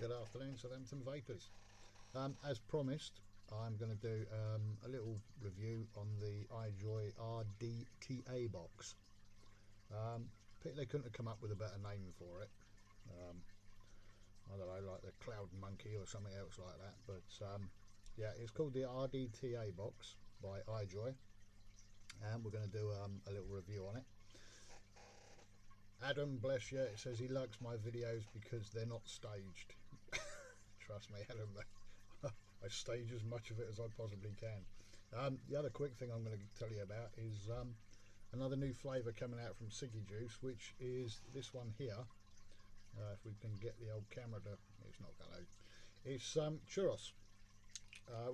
Good afternoon, Southampton Vapors. As promised, I'm going to do a little review on the IJOY RDTA box. They couldn't have come up with a better name for it. I don't know, like the Cloud Monkey or something else like that. But yeah, it's called the RDTA box by IJOY, and we're going to do a little review on it. Adam, bless you, it says he likes my videos because they're not staged. Trust me, Adam, I stage as much of it as I possibly can. The other quick thing I'm going to tell you about is another new flavour coming out from Ciggyjuice, which is this one here. If we can get the old camera to, it's not going to. It's churros,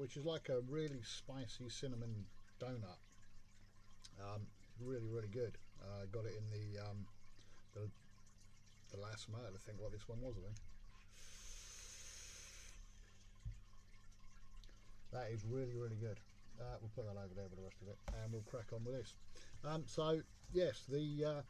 which is like a really spicy cinnamon donut. Really good. Got it in the last month, I think what this one was, I think. That is really good. We'll put that over there with the rest of it, and we'll crack on with this. So yes, the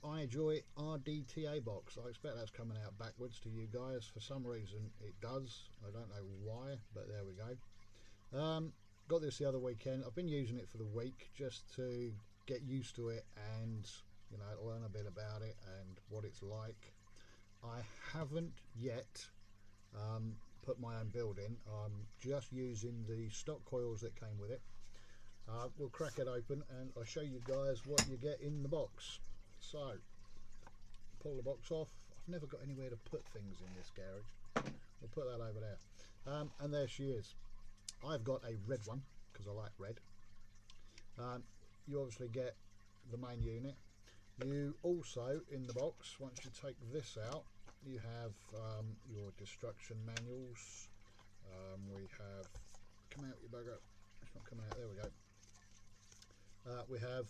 IJOY RDTA box, I expect that's coming out backwards to you guys. For some reason it does, I don't know why, but there we go. Got this the other weekend. I've been using it for the week just to get used to it and, you know, learn a bit about it and what it's like. I haven't yet put my own build in. I'm just using the stock coils that came with it. We'll crack it open and I'll show you guys what you get in the box. So pull the box off. I've never got anywhere to put things in this garage. We'll put that over there, and there she is. I've got a red one because I like red. You obviously get the main unit. You also, in the box, once you take this out, you have your destruction manuals. We have, come out you bugger, it's not coming out, there we go. We have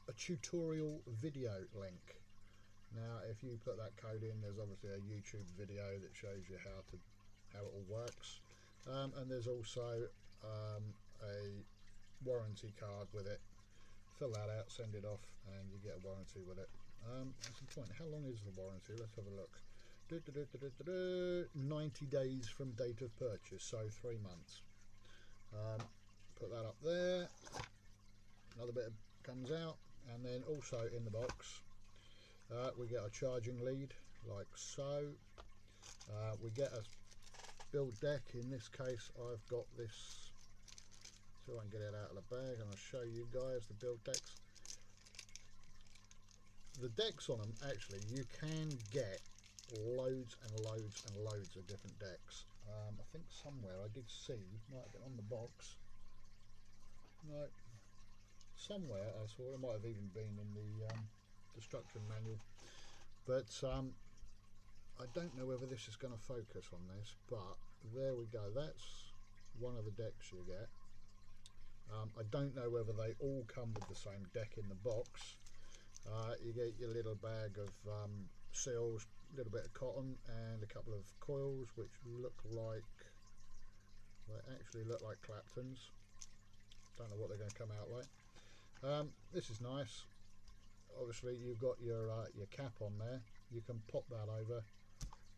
a tutorial video link. Now if you put that code in, there's obviously a YouTube video that shows you how it all works, and there's also a warranty card with it. Fill that out, send it off, and you get a warranty with it. That's the point. How long is the warranty? Let's have a look. 90 days from date of purchase, so 3 months. Put that up there. Another bit comes out, and then also in the box we get a charging lead like so. We get a build deck. In this case I've got this, so I can get it out of the bag and I'll show you guys the build decks. The decks on them, actually you can get loads and loads of different decks. I think somewhere I did see, might have been on the box, no, somewhere I saw, it might have even been in the destruction manual, but I don't know whether this is going to focus on this, but there we go. That's one of the decks you get. I don't know whether they all come with the same deck in the box. You get your little bag of seals, a little bit of cotton, and a couple of coils which look like, they actually look like Claptons. Don't know what they're going to come out like. This is nice. Obviously you've got your cap on there. You can pop that over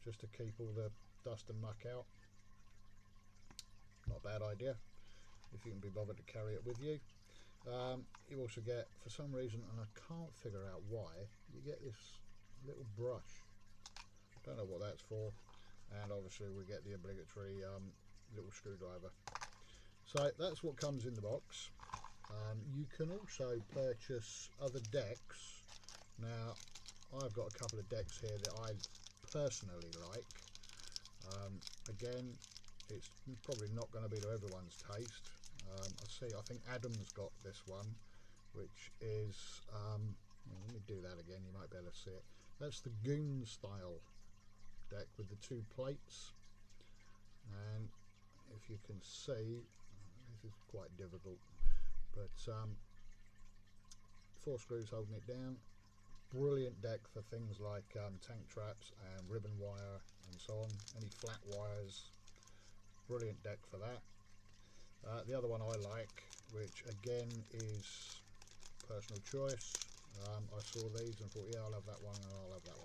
just to keep all the dust and muck out. Not a bad idea if you can be bothered to carry it with you. You also get, for some reason, and I can't figure out why, you get this little brush. Don't know what that's for. And obviously we get the obligatory little screwdriver. So that's what comes in the box. You can also purchase other decks. Now I've got a couple of decks here that I personally like. Again, it's probably not going to be to everyone's taste. I think Adam's got this one, which is, let me do that again, you might be able to see it. That's the Goon style deck with the 2 plates, and if you can see, this is quite difficult, but 4 screws holding it down. Brilliant deck for things like tank traps and ribbon wire and so on, any flat wires. Brilliant deck for that. The other one I like, which again is personal choice, I saw these and thought, yeah, I'll have that one and I'll have that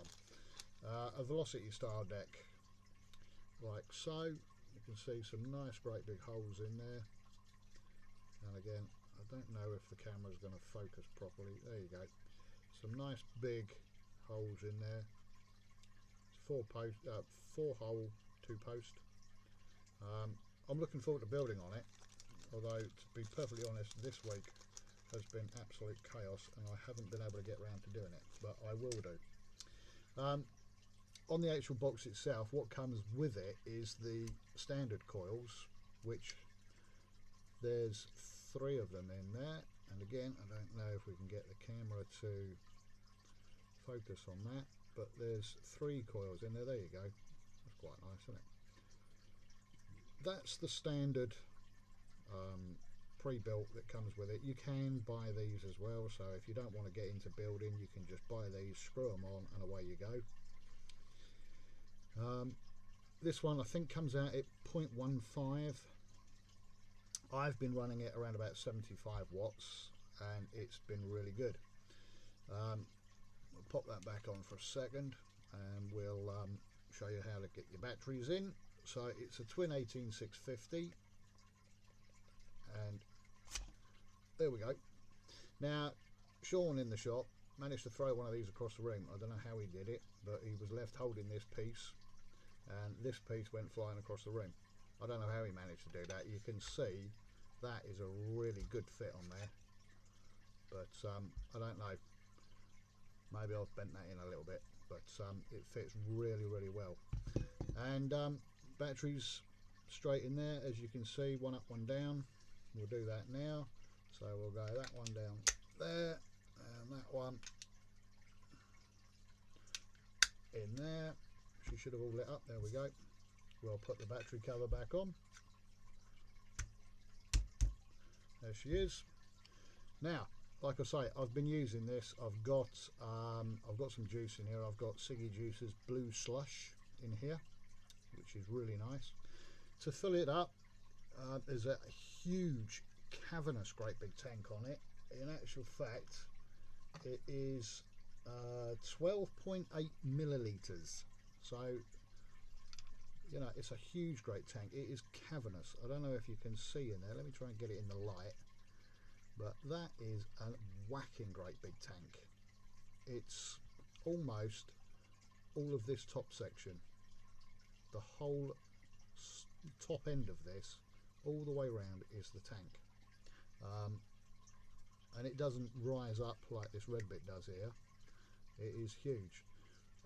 A velocity style deck, like so. You can see some nice great big holes in there, and again, I don't know if the camera's going to focus properly. There you go, some nice big holes in there. It's four hole, 2 post. I'm looking forward to building on it, although to be perfectly honest, this week has been absolute chaos and I haven't been able to get around to doing it, but I will do. On the actual box itself, what comes with it is the standard coils, which there's 3 of them in there, and again, I don't know if we can get the camera to focus on that, but there's 3 coils in there. There you go. That's quite nice, isn't it? That's the standard pre-built that comes with it. You can buy these as well, so if you don't want to get into building, you can just buy these, screw them on, and away you go. This one I think comes out at 0.15. I've been running it around about 75 watts and it's been really good. We'll pop that back on for a second and we'll show you how to get your batteries in. So it's a twin 18650, and there we go. Now Sean in the shop managed to throw one of these across the room. I don't know how he did it, but he was left holding this piece and this piece went flying across the room. I don't know how he managed to do that. You can see that is a really good fit on there, but I don't know, maybe I've bent that in a little bit, but it fits really well. And batteries straight in there, as you can see, one up, one down. We'll do that now. So we'll go that one down there and that one in there. She should have all lit up. There we go. We'll put the battery cover back on. There she is. Now, like I say, I've been using this. I've got some juice in here. I've got Ciggyjuice's blue slush in here, which is really nice. To fill it up, there's a huge, cavernous, great big tank on it. In actual fact, it is 12.8 millilitres. So, you know, it's a huge, great tank. It is cavernous. I don't know if you can see in there. Let me try and get it in the light. But that is a whacking great big tank. It's almost all of this top section. The whole top end of this, all the way around, is the tank. And it doesn't rise up like this red bit does here. It is huge.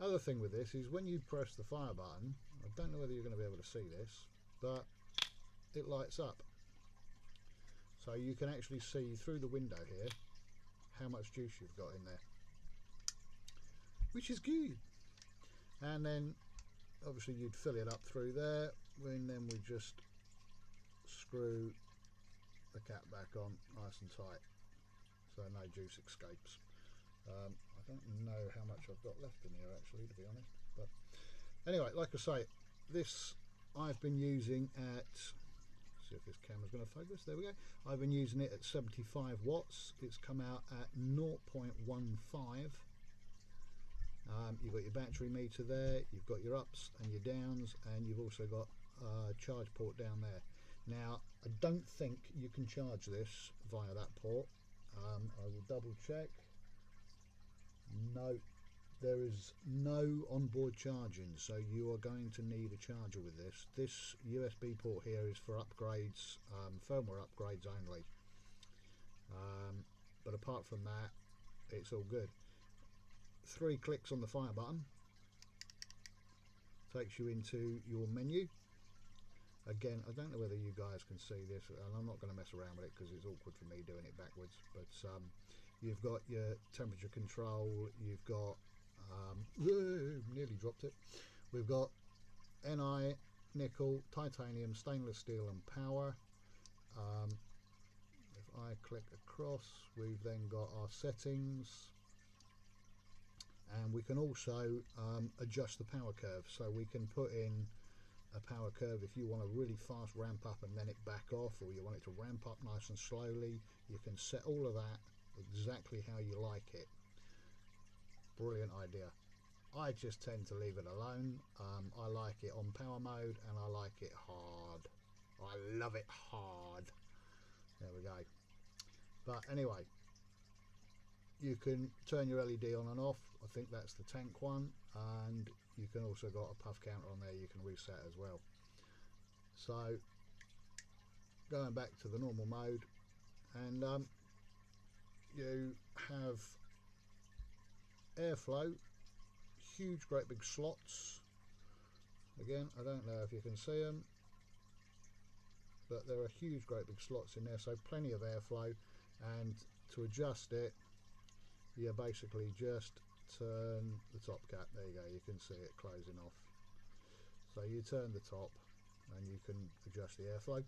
Other thing with this is when you press the fire button, I don't know whether you're going to be able to see this, but it lights up. So you can actually see through the window here how much juice you've got in there, which is good. And then obviously you'd fill it up through there, and then we just screw the cap back on nice and tight so no juice escapes. I don't know how much I've got left in here actually, to be honest, but anyway, like I say, this I've been using at, see if this camera's going to focus, there we go. I've been using it at 75 watts. It's come out at 0.15. You've got your battery meter there, you've got your ups and your downs, and you've also got a charge port down there. Now, I don't think you can charge this via that port. I will double check. No, there is no onboard charging, so you are going to need a charger with this. This USB port here is for upgrades, firmware upgrades only. But apart from that, it's all good. 3 clicks on the fire button takes you into your menu. Again, I don't know whether you guys can see this, and I'm not going to mess around with it because it's awkward for me doing it backwards, but you've got your temperature control, you've got nearly dropped it, we've got Ni, nickel, titanium, stainless steel and power. If I click across, we've then got our settings, and we can also adjust the power curve, so we can put in a power curve if you want a really fast ramp up and then it back off, or you want it to ramp up nice and slowly. You can set all of that exactly how you like it. Brilliant idea. I just tend to leave it alone. I like it on power mode and I like it hard. I love it hard. There we go. But anyway, you can turn your LED on and off. I think that's the tank one, and you can also got a puff counter on there you can reset as well. So going back to the normal mode, and you have airflow, huge great big slots. Again, I don't know if you can see them, but there are huge great big slots in there, so plenty of airflow. And to adjust it, you basically just turn the top cap. There you go, you can see it closing off. So you turn the top and you can adjust the airflow.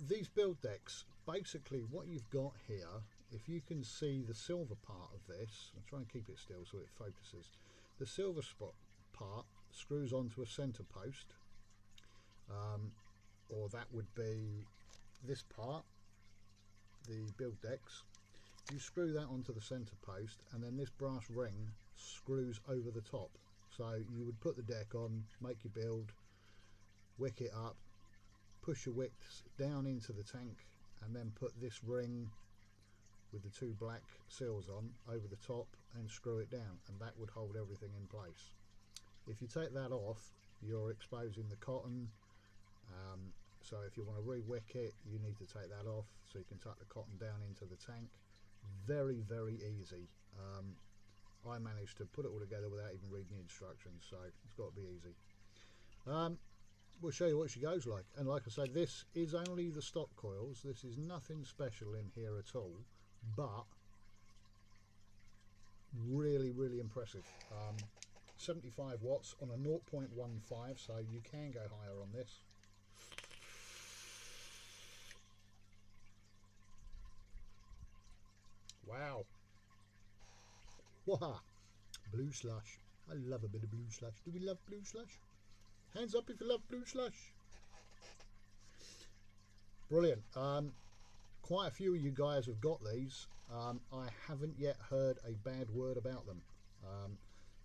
These build decks, basically what you've got here, if you can see the silver part of this, I'll try and keep it still so it focuses. The silver spot part screws onto a center post, or that would be this part, the build decks. You screw that onto the center post, and then this brass ring screws over the top. So you would put the deck on, make your build, wick it up, push your wicks down into the tank, and then put this ring with the two black seals on over the top and screw it down, and that would hold everything in place. If you take that off, you're exposing the cotton, so if you want to re-wick it, you need to take that off so you can tuck the cotton down into the tank. Very, very easy. I managed to put it all together without even reading the instructions, so it's got to be easy. We'll show you what she goes like, and like I say, this is only the stock coils. This is nothing special in here at all, but really, really impressive. 75 watts on a 0.15, so you can go higher on this. Wow. Waha. Blue slush. I love a bit of blue slush. Do we love blue slush? Hands up if you love blue slush. Brilliant. Quite a few of you guys have got these. I haven't yet heard a bad word about them.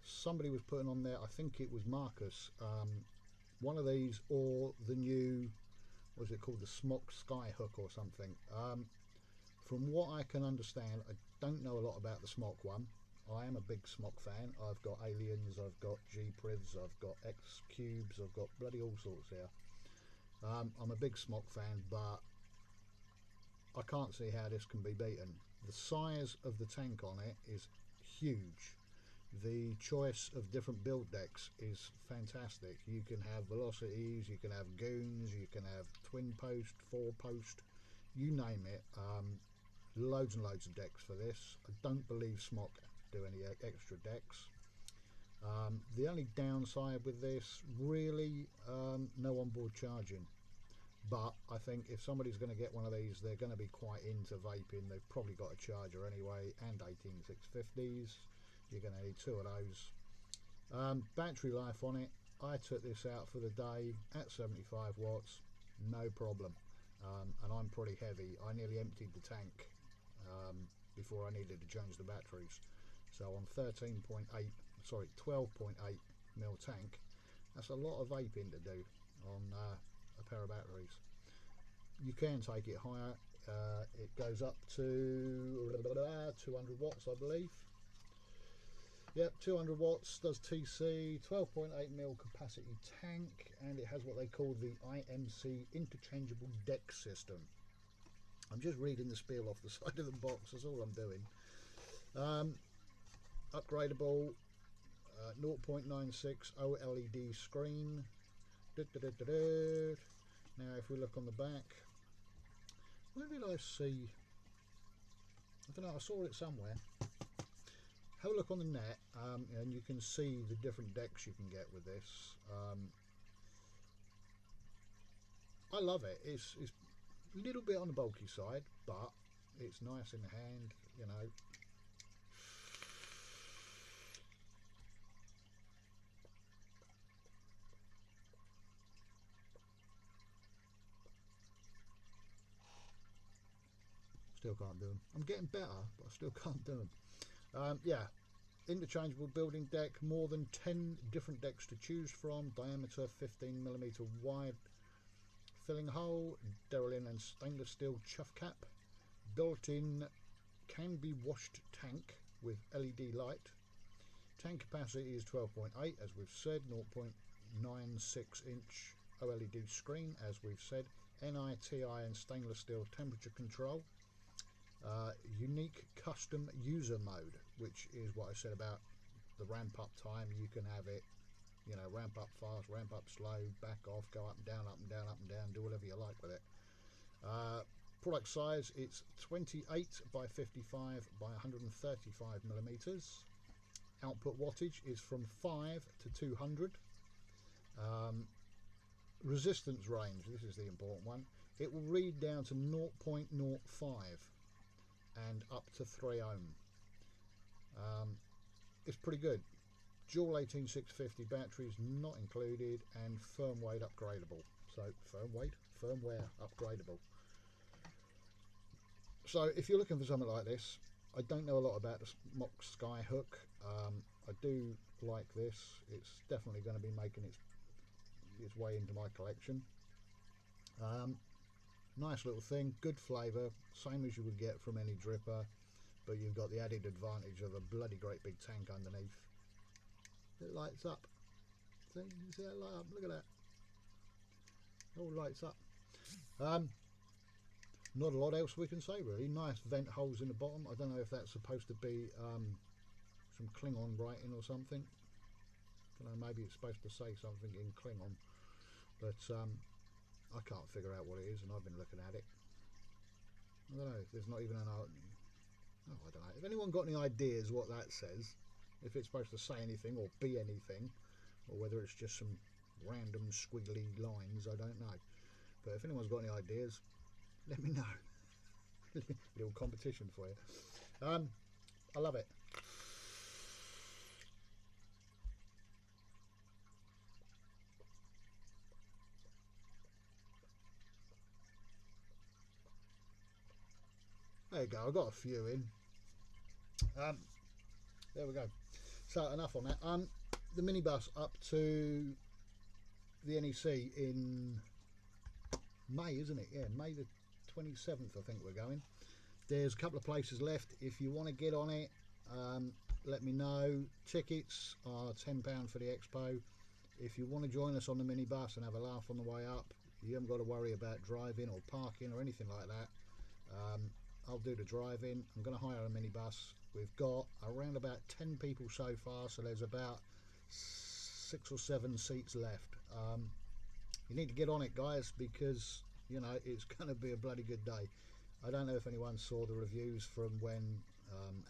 Somebody was putting on there, I think it was Marcus, one of these or the new, what is it called, the Smock Sky Hook or something. From what I can understand, I don't know a lot about the Smock one. I am a big Smock fan. I've got Aliens, I've got G-Privs, I've got X-Cubes, I've got bloody all sorts here. I'm a big Smock fan, but I can't see how this can be beaten. The size of the tank on it is huge. The choice of different build decks is fantastic. You can have velocities, you can have goons, you can have twin post, four post, you name it. Loads and loads of decks for this. I don't believe Smock do any extra decks. The only downside with this, really, no onboard charging. But I think if somebody's going to get one of these, they're going to be quite into vaping. They've probably got a charger anyway, and 18650s. You're going to need two of those. Battery life on it, I took this out for the day at 75 watts, no problem. And I'm pretty heavy. I nearly emptied the tank before I needed to change the batteries. So on 12.8 mil tank, that's a lot of vaping to do on a pair of batteries. You can take it higher. It goes up to 200 watts, I believe. Yep, 200 watts, does TC, 12.8 mil capacity tank, and it has what they call the IMC interchangeable deck system. I'm just reading the spiel off the side of the box, that's all I'm doing. Upgradable, 0.96 OLED screen. Now if we look on the back, where did I see, I don't know, I saw it somewhere. Have a look on the net, and you can see the different decks you can get with this. I love it. It's a little bit on the bulky side, but it's nice in the hand, you know. Still can't do them. I'm getting better, but I still can't do them. Yeah, interchangeable building deck, more than 10 different decks to choose from, diameter 15mm wide, filling hole, Derrylin and stainless steel chuff cap, built-in can be washed tank with LED light. Tank capacity is 12.8 as we've said, 0.96 inch OLED screen as we've said, NITI and stainless steel temperature control. Unique custom user mode, which is what I said about the ramp up time. You can have it, you know, ramp up fast, ramp up slow, back off, go up and down, up and down, up and down, do whatever you like with it. Product size, it's 28 by 55 by 135mm. Output wattage is from 5 to 200. Resistance range, this is the important one, it will read down to 0.05 and up to 3 ohm. It's pretty good. Dual 18650 batteries not included, and firmware upgradable. So firmware upgradable. So if you're looking for something like this, I don't know a lot about the Mock Sky hook. I do like this. It's definitely going to be making its way into my collection. Nice little thing, good flavour, same as you would get from any dripper, but you've got the added advantage of a bloody great big tank underneath. It lights up. See, you see that light up? Look at that. It all lights up. Not a lot else we can say really. Nice vent holes in the bottom. I don't know if that's supposed to be some Klingon writing or something. I don't know, maybe it's supposed to say something in Klingon, but I can't figure out what it is, and I've been looking at it. I don't know, there's not even an I don't know. If anyone got any ideas what that says, if it's supposed to say anything or be anything, or whether it's just some random squiggly lines, I don't know. But if anyone's got any ideas, let me know. Little competition for you. I love it. There you go, I got a few in. There we go. So enough on that. The minibus up to the NEC in May, isn't it? Yeah, May the 27th I think we're going. There's a couple of places left. If you want to get on it, let me know. Tickets are £10 for the expo. If you want to join us on the minibus and have a laugh on the way up, you haven't got to worry about driving or parking or anything like that. I'll do the driving. I'm going to hire a minibus. We've got around about 10 people so far, so there's about 6 or 7 seats left. You need to get on it, guys, because you know it's going to be a bloody good day. I don't know if anyone saw the reviews from when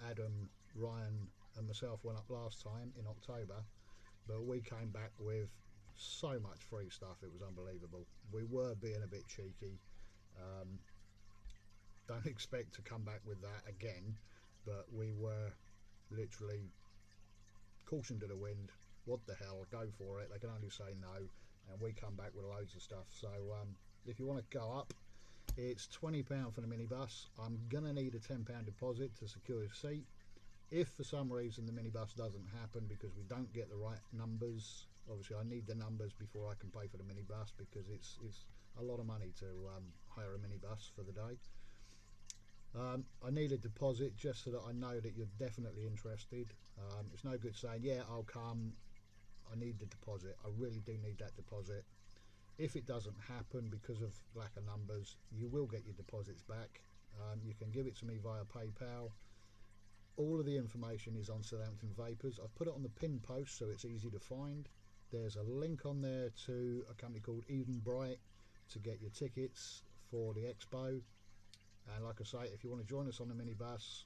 Adam, Ryan and myself went up last time in October, but we came back with so much free stuff. It was unbelievable. We were being a bit cheeky. Don't expect to come back with that again, but we were literally caution to the wind. What the hell, go for it. They can only say no, and we come back with loads of stuff. So if you want to go up, it's £20 for the minibus. I'm gonna need a £10 deposit to secure a seat. If for some reason the minibus doesn't happen because we don't get the right numbers, obviously I need the numbers before I can pay for the minibus, because it's a lot of money to hire a minibus for the day. I need a deposit just so that I know that you're definitely interested. It's no good saying, yeah, I'll come. I need the deposit. I really do need that deposit. If it doesn't happen because of lack of numbers, you will get your deposits back. You can give it to me via PayPal. All of the information is on Southampton Vapors. I've put it on the pin post so it's easy to find. There's a link on there to a company called Even Bright to get your tickets for the expo. And like I say, if you want to join us on the minibus,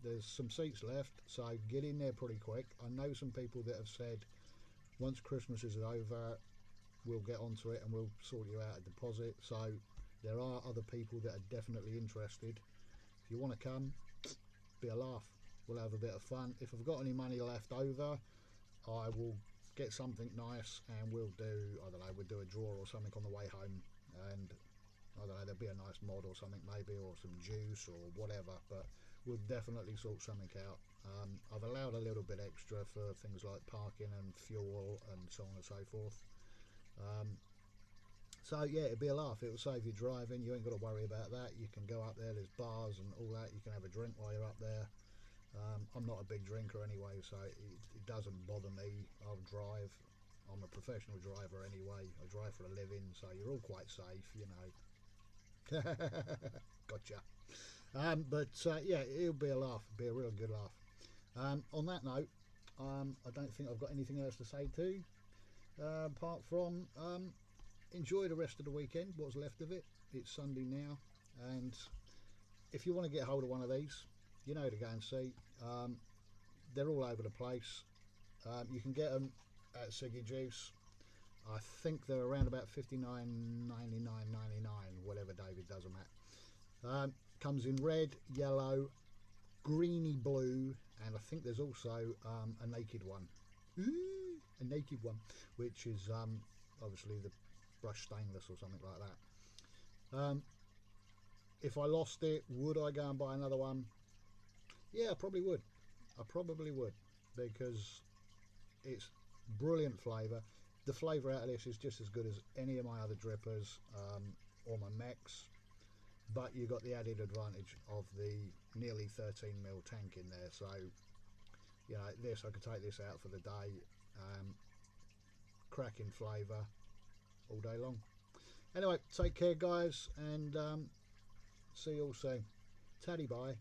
there's some seats left, so get in there pretty quick. I know some people that have said once Christmas is over, we'll get onto it and we'll sort you out a deposit. So there are other people that are definitely interested. If you want to come, be a laugh. We'll have a bit of fun. If I've got any money left over, I will get something nice and we'll do, I don't know, we'll do a draw or something on the way home, and I don't know, there'll be a nice mod or something maybe, or some juice or whatever, but we'll definitely sort something out. I've allowed a little bit extra for things like parking and fuel and so on and so forth. So yeah, it'd be a laugh. It will save you driving. You ain't got to worry about that. You can go up there. There's bars and all that. You can have a drink while you're up there. I'm not a big drinker anyway, so it doesn't bother me. I'll drive. I'm a professional driver anyway. I drive for a living, so you're all quite safe, you know. Gotcha. Yeah, it'll be a laugh. It'll be a real good laugh. On that note, I don't think I've got anything else to say too, apart from enjoy the rest of the weekend, what's left of it. It's Sunday now, and if you want to get hold of one of these, you know to go and see. They're all over the place. You can get them at Ciggyjuice. I think they're around about $59.99, whatever David does them at. Comes in red, yellow, greeny blue, and I think there's also a naked one. A naked one, which is obviously the brushed stainless or something like that. If I lost it, would I go and buy another one? Yeah, I probably would. I probably would, because it's brilliant flavour. The flavour out of this is just as good as any of my other drippers or my mechs, but you got the added advantage of the nearly 13mm tank in there. So you know, this, I could take this out for the day. Cracking flavour all day long. Anyway, take care guys, and see you all soon. Taddy bye.